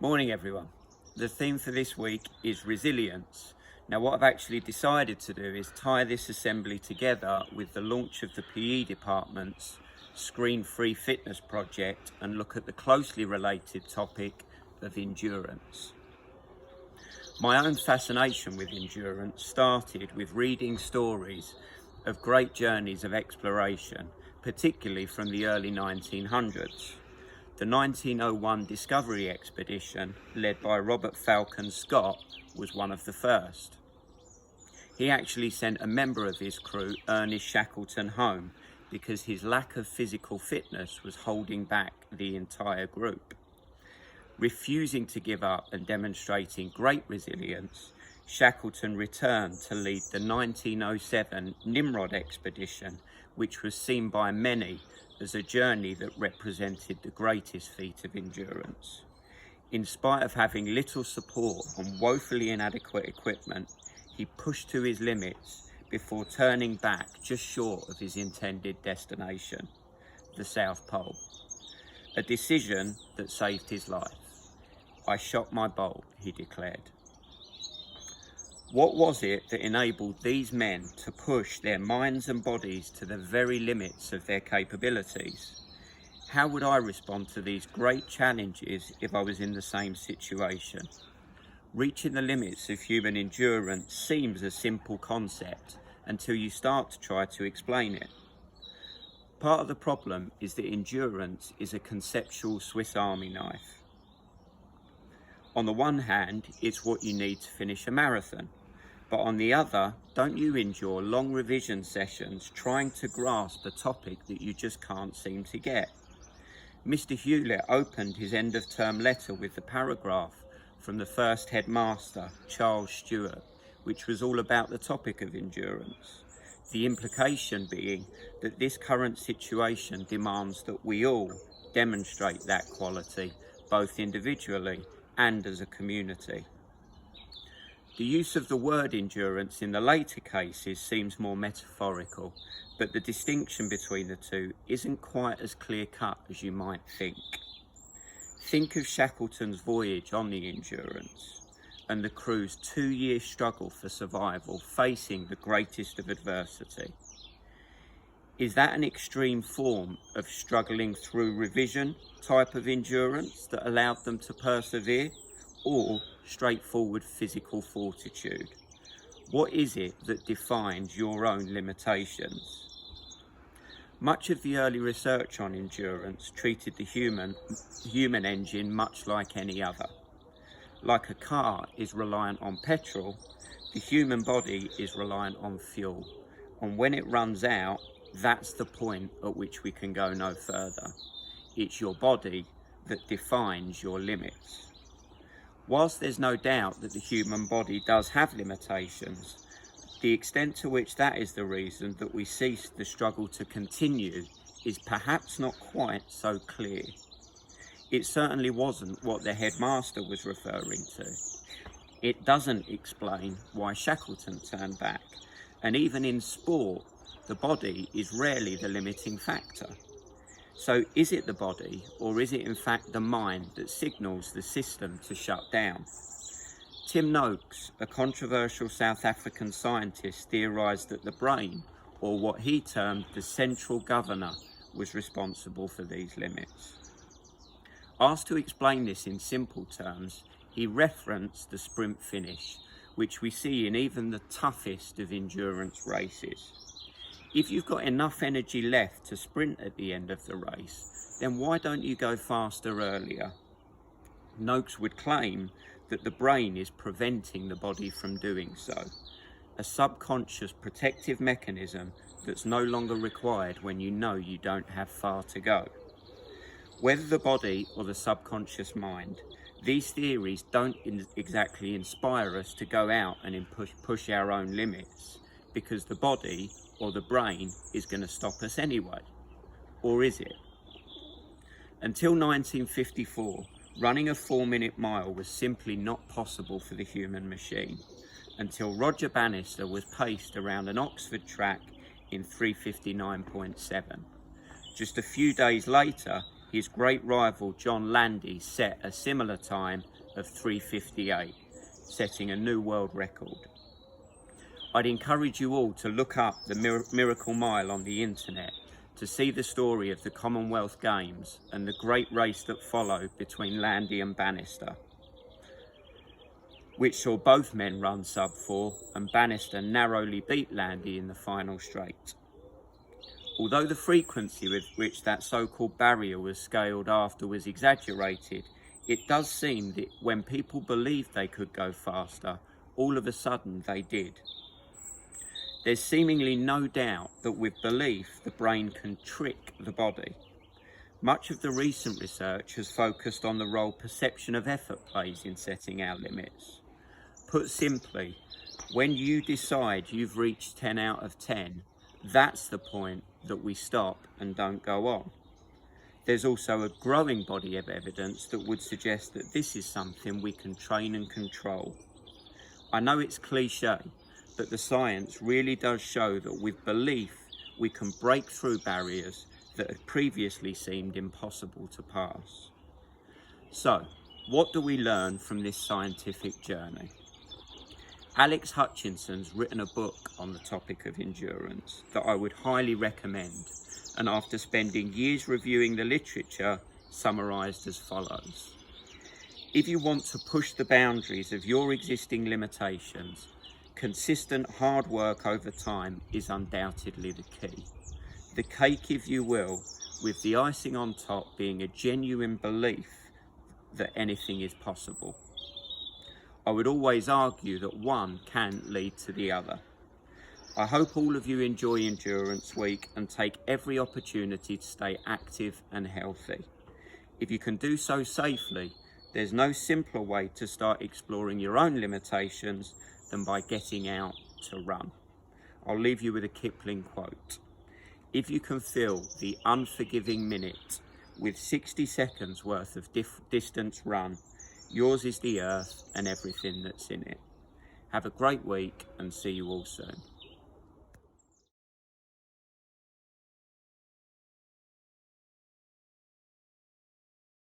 Morning everyone. The theme for this week is resilience. Now what I've actually decided to do is tie this assembly together with the launch of the PE department's screen-free fitness project and look at the closely related topic of endurance. My own fascination with endurance started with reading stories of great journeys of exploration, particularly from the early 1900s. The 1901 Discovery Expedition, led by Robert Falcon Scott, was one of the first. He actually sent a member of his crew, Ernest Shackleton, home because his lack of physical fitness was holding back the entire group. Refusing to give up and demonstrating great resilience, Shackleton returned to lead the 1907 Nimrod expedition, which was seen by many as a journey that represented the greatest feat of endurance. In spite of having little support and woefully inadequate equipment, he pushed to his limits before turning back just short of his intended destination, the South Pole. A decision that saved his life. "I shot my bolt," he declared. What was it that enabled these men to push their minds and bodies to the very limits of their capabilities? How would I respond to these great challenges if I was in the same situation? Reaching the limits of human endurance seems a simple concept until you start to try to explain it. Part of the problem is that endurance is a conceptual Swiss Army knife. On the one hand, it's what you need to finish a marathon. But on the other, don't you endure long revision sessions trying to grasp a topic that you just can't seem to get? Mr Hewlett opened his end-of-term letter with the paragraph from the first headmaster, Charles Stewart, which was all about the topic of endurance. The implication being that this current situation demands that we all demonstrate that quality, both individually and as a community. The use of the word endurance in the later cases seems more metaphorical, but the distinction between the two isn't quite as clear-cut as you might think. Think of Shackleton's voyage on the Endurance and the crew's 2-year struggle for survival facing the greatest of adversity. Is that an extreme form of struggling through revision type of endurance that allowed them to persevere, or straightforward physical fortitude? What is it that defines your own limitations? Much of the early research on endurance treated the human engine much like any other. Like a car is reliant on petrol, the human body is reliant on fuel. And when it runs out, that's the point at which we can go no further. It's your body that defines your limits. Whilst there's no doubt that the human body does have limitations, the extent to which that is the reason that we cease the struggle to continue is perhaps not quite so clear. It certainly wasn't what the headmaster was referring to. It doesn't explain why Shackleton turned back, and even in sport, the body is rarely the limiting factor. So is it the body, or is it in fact the mind that signals the system to shut down? Tim Noakes, a controversial South African scientist, theorised that the brain, or what he termed the central governor, was responsible for these limits. Asked to explain this in simple terms, he referenced the sprint finish, which we see in even the toughest of endurance races. If you've got enough energy left to sprint at the end of the race, then why don't you go faster earlier? Noakes would claim that the brain is preventing the body from doing so, a subconscious protective mechanism that's no longer required when you know you don't have far to go. Whether the body or the subconscious mind, these theories don't exactly inspire us to go out and push our own limits, because the body or the brain is going to stop us anyway. Or is it? Until 1954, running a 4-minute mile was simply not possible for the human machine, until Roger Bannister was paced around an Oxford track in 3:59.7. Just a few days later, his great rival John Landy set a similar time of 3:58, setting a new world record. I'd encourage you all to look up the Miracle Mile on the internet to see the story of the Commonwealth Games and the great race that followed between Landy and Bannister, which saw both men run sub-4 and Bannister narrowly beat Landy in the final straight. Although the frequency with which that so-called barrier was scaled after was exaggerated, it does seem that when people believed they could go faster, all of a sudden they did. There's seemingly no doubt that with belief, the brain can trick the body. Much of the recent research has focused on the role perception of effort plays in setting our limits. Put simply, when you decide you've reached 10 out of 10, that's the point that we stop and don't go on. There's also a growing body of evidence that would suggest that this is something we can train and control. I know it's cliche, but the science really does show that with belief, we can break through barriers that had previously seemed impossible to pass. So, what do we learn from this scientific journey? Alex Hutchinson's written a book on the topic of endurance that I would highly recommend, and after spending years reviewing the literature, summarised as follows. If you want to push the boundaries of your existing limitations, consistent hard work over time is undoubtedly the key. The cake, if you will, with the icing on top being a genuine belief that anything is possible. I would always argue that one can lead to the other. I hope all of you enjoy Endurance Week and take every opportunity to stay active and healthy. If you can do so safely, there's no simpler way to start exploring your own limitations than by getting out to run. I'll leave you with a Kipling quote. If you can fill the unforgiving minute with 60 seconds worth of distance run, yours is the earth and everything that's in it. Have a great week and see you all soon.